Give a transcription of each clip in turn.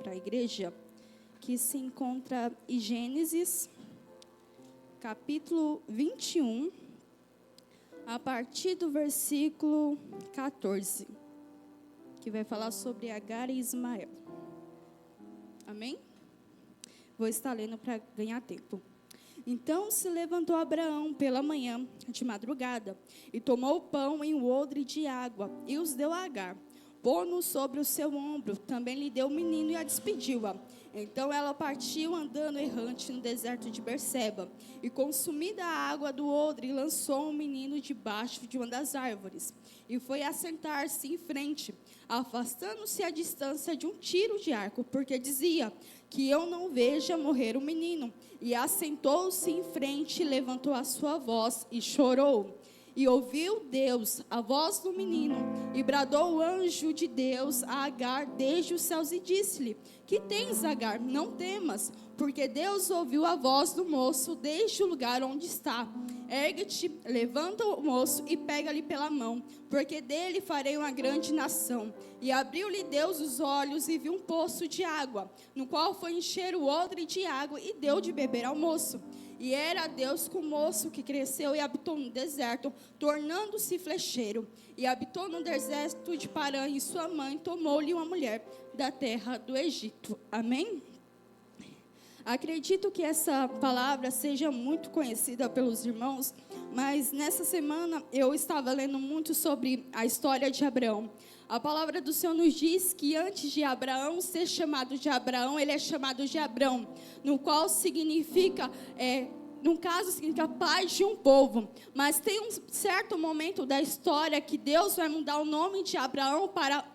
para a igreja, que se encontra em Gênesis, capítulo 21, a partir do versículo 14, que vai falar sobre Agar e Ismael. Amém? Vou estar lendo para ganhar tempo. Então se levantou Abraão pela manhã, de madrugada, e tomou o pão em um odre de água, e os deu a Agar. Pô-no sobre o seu ombro, também lhe deu o menino e a despediu-a. Então ela partiu andando errante no deserto de Berseba, e consumida a água do odre, lançou o menino debaixo de uma das árvores, e foi assentar-se em frente, afastando-se a distância de um tiro de arco, porque dizia, que eu não veja morrer o menino. E assentou-se em frente, levantou a sua voz e chorou. E ouviu Deus a voz do menino, e bradou o anjo de Deus a Agar desde os céus e disse-lhe, que tens, Agar? Não temas, porque Deus ouviu a voz do moço desde o lugar onde está. Ergue-te, levanta o moço e pega-lhe pela mão, porque dele farei uma grande nação. E abriu-lhe Deus os olhos e viu um poço de água, no qual foi encher o odre de água e deu de beber ao moço. E era Deus com o moço que cresceu e habitou no deserto, tornando-se flecheiro. E habitou no deserto de Parã, e sua mãe tomou-lhe uma mulher da terra do Egito. Amém? Acredito que essa palavra seja muito conhecida pelos irmãos, mas nessa semana eu estava lendo muito sobre a história de Abraão. A palavra do Senhor nos diz que antes de Abraão ser chamado de Abraão, ele é chamado de Abrão, no qual significa, no caso significa pai de um povo. Mas tem um certo momento da história que Deus vai mudar o nome de Abraão para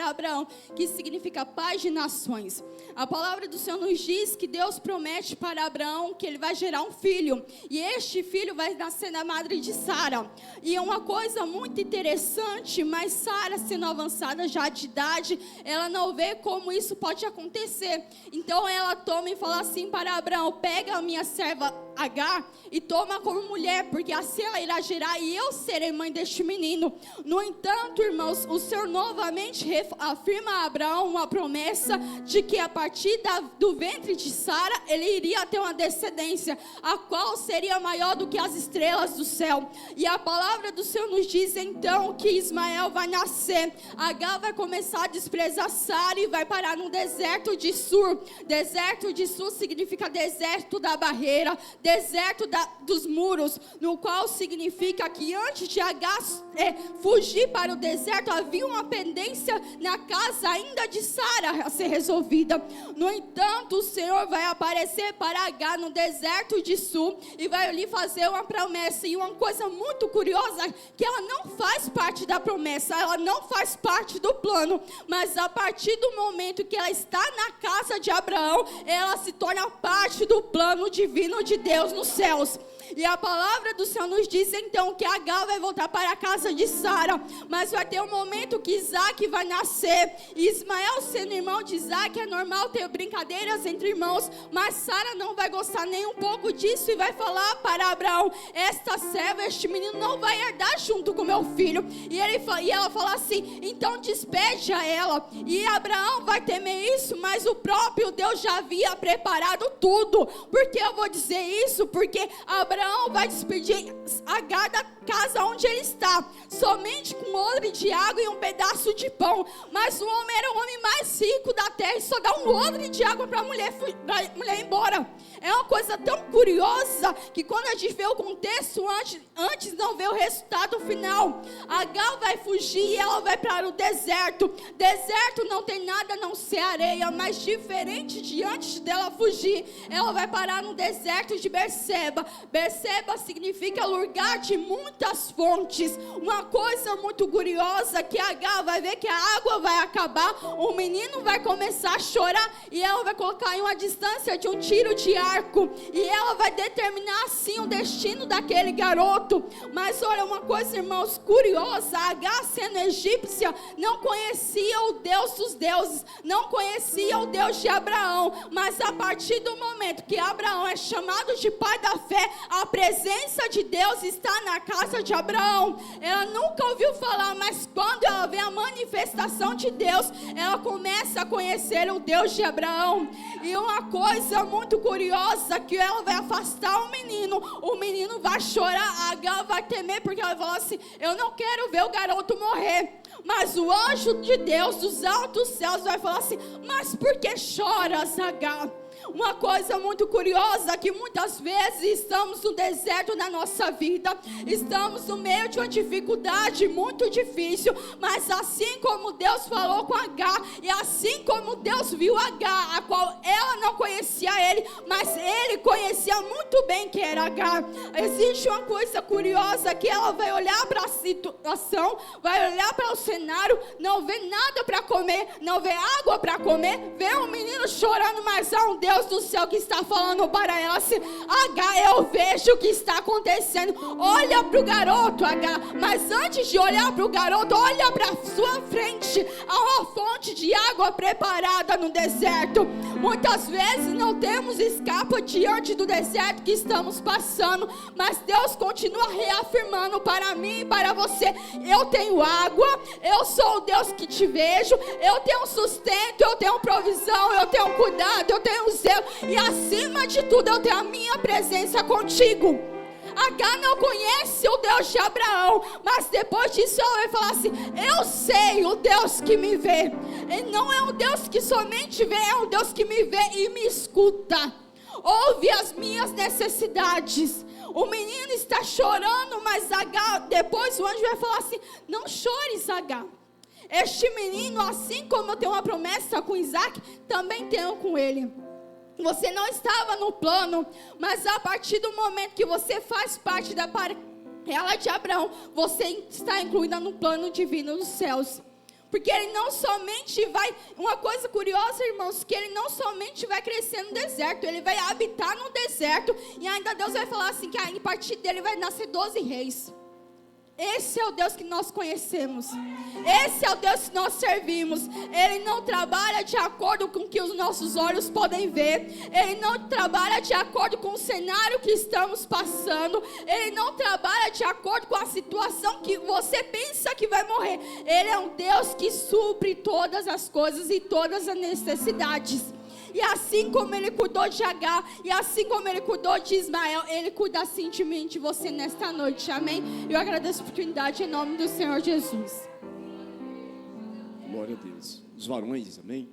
Abraão, que significa pai de nações. A palavra do Senhor nos diz que Deus promete para Abraão que ele vai gerar um filho, e este filho vai nascer da madre de Sara. E é uma coisa muito interessante, mas Sara, sendo avançada já de idade, ela não vê como isso pode acontecer. Então ela toma e fala assim para Abraão, pega a minha serva Agar e toma como mulher, porque assim ela irá gerar e eu serei mãe deste menino. No entanto, irmãos, o Senhor novamente afirma a Abraão uma promessa de que a partir do ventre de Sara, ele iria ter uma descendência, a qual seria maior do que as estrelas do céu. E a palavra do Senhor nos diz então que Ismael vai nascer. Agar vai começar a desprezar Sara e vai parar no deserto de Sur. Deserto de Sur significa deserto da barreira, deserto dos muros, no qual significa que antes de Agar fugir para o deserto, havia uma pendência na casa ainda de Sara a ser resolvida. No entanto, o Senhor vai aparecer para Agar no deserto de Sul e vai lhe fazer uma promessa. E uma coisa muito curiosa, que ela não faz parte da promessa, ela não faz parte do plano, mas a partir do momento que ela está na casa de Abraão, ela se torna parte do plano divino de Deus nos céus. E a palavra do Senhor nos diz então que Agar vai voltar para a casa de Sara, mas vai ter um momento que Isaac vai nascer. E Ismael, sendo irmão de Isaac, é normal ter brincadeiras entre irmãos, mas Sara não vai gostar nem um pouco disso e vai falar para Abraão, esta serva, este menino não vai herdar junto com meu filho. E ela fala assim, então despede a ela. E Abraão vai temer isso, mas o próprio Deus já havia preparado tudo. Por que eu vou dizer isso? Porque Abraão vai despedir Agar da casa onde ele está, somente com um odre de água e um pedaço de pão. Mas o homem era o homem mais rico da terra e só dá um odre de água para a mulher ir embora. É uma coisa tão curiosa que quando a gente vê o contexto antes não vê o resultado final. Agar vai fugir e ela vai para o deserto. Deserto não tem nada a não ser areia, mas diferente de antes dela fugir, ela vai parar no deserto de Berseba. Berseba significa lugar de muitas fontes. Uma coisa muito curiosa, que Agar vai ver que a água vai acabar, o menino vai começar a chorar e ela vai colocar em uma distância de um tiro de arco, e ela vai determinar assim o destino daquele garoto. Mas olha uma coisa, irmãos, curiosa, Agar, sendo egípcia, não conhecia o Deus dos deuses, não conhecia o Deus de Abraão, mas a partir do momento que Abraão é chamado de pai da fé, a presença de Deus está na casa de Abraão. Ela nunca ouviu falar, mas quando ela vê a manifestação de Deus, ela começa começa a conhecer o Deus de Abraão. E uma coisa muito curiosa, que ela vai afastar o menino vai chorar, Agar vai temer, porque ela vai falar assim: eu não quero ver o garoto morrer. Mas o anjo de Deus dos altos céus vai falar assim: mas por que choras, Agar? Uma coisa muito curiosa, que muitas vezes estamos no deserto na nossa vida, estamos no meio de uma dificuldade muito difícil, mas assim como Deus falou com Agar, e assim como Deus viu Agar, a qual ela não conhecia ele, mas ele conhecia muito bem que era Agar. Existe uma coisa curiosa, que ela vai olhar para a situação, vai olhar para o cenário, não vê nada para comer, não vê água para comer, vê um menino chorando, mas há um Deus do céu que está falando para ela assim: Agar, eu vejo o que está acontecendo, olha para o garoto, Agar, mas antes de olhar para o garoto, olha para a sua frente, há uma fonte de água preparada no deserto. Muitas vezes não temos escapa diante do deserto que estamos passando, mas Deus continua reafirmando para mim e para você: eu tenho água, eu sou o Deus que te vejo, eu tenho sustento, eu tenho provisão, eu tenho cuidado, eu tenho zelo, e acima de tudo eu tenho a minha presença contigo. Agar não conhece o Deus de Abraão, mas depois disso ela vai falar assim: eu sei o Deus que me vê. Ele não é um Deus que somente vê, é um Deus que me vê e me escuta, ouve as minhas necessidades. O menino está chorando, mas Agar, depois o anjo vai falar assim: não chores, Agar. Este menino, assim como eu tenho uma promessa com Isaac, também tenho com ele. Você não estava no plano, mas a partir do momento que você faz parte da parentela de Abraão, você está incluída no plano divino dos céus. Porque ele não somente vai, uma coisa curiosa, irmãos, que ele não somente vai crescer no deserto, ele vai habitar no deserto, e ainda Deus vai falar assim, que a partir dele vai nascer 12 reis. Esse é o Deus que nós conhecemos, esse é o Deus que nós servimos. Ele não trabalha de acordo com o que os nossos olhos podem ver, ele não trabalha de acordo com o cenário que estamos passando, ele não trabalha de acordo com a situação que você pensa que vai morrer. Ele é um Deus que supre todas as coisas e todas as necessidades. E assim como ele cuidou de Agar, e assim como ele cuidou de Ismael, ele cuida assim de mim e de você nesta noite, amém? Eu agradeço a oportunidade em nome do Senhor Jesus. Glória a Deus. Os varões, amém?